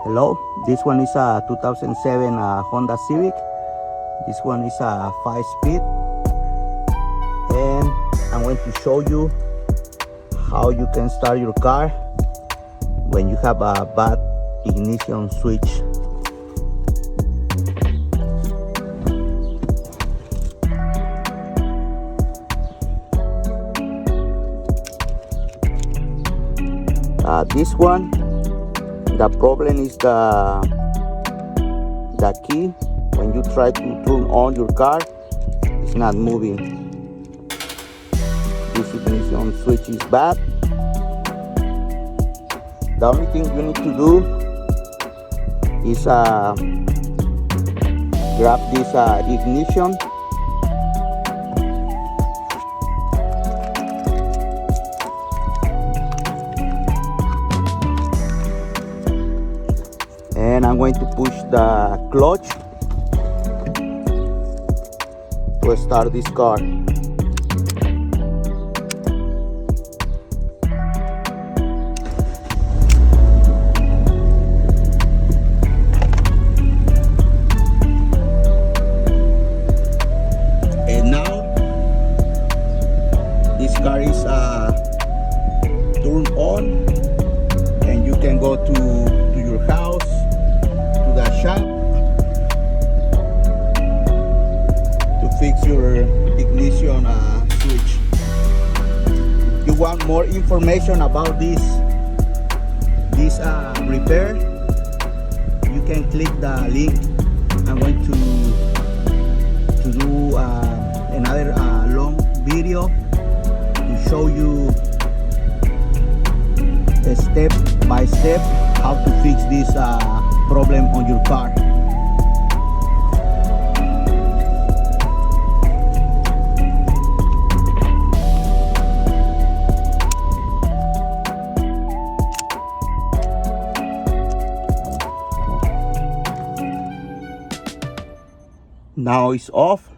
Hello, this one is a 2007 Honda Civic. This one is a 5-speed, and I'm going to show you how you can start your car when you have a bad ignition switch. This one, the problem is the key. When you try to turn on your car, it's not moving. This ignition switch is bad. The only thing you need to do is grab this ignition and I'm going to push the clutch to start this car. And now this car is turned on, and you can go to your house, to the shop, to fix your ignition switch. If you want more information about this repair, you can click the link. I'm going to do another long video to show you step by step how to fix this problem on your car. Now it's off.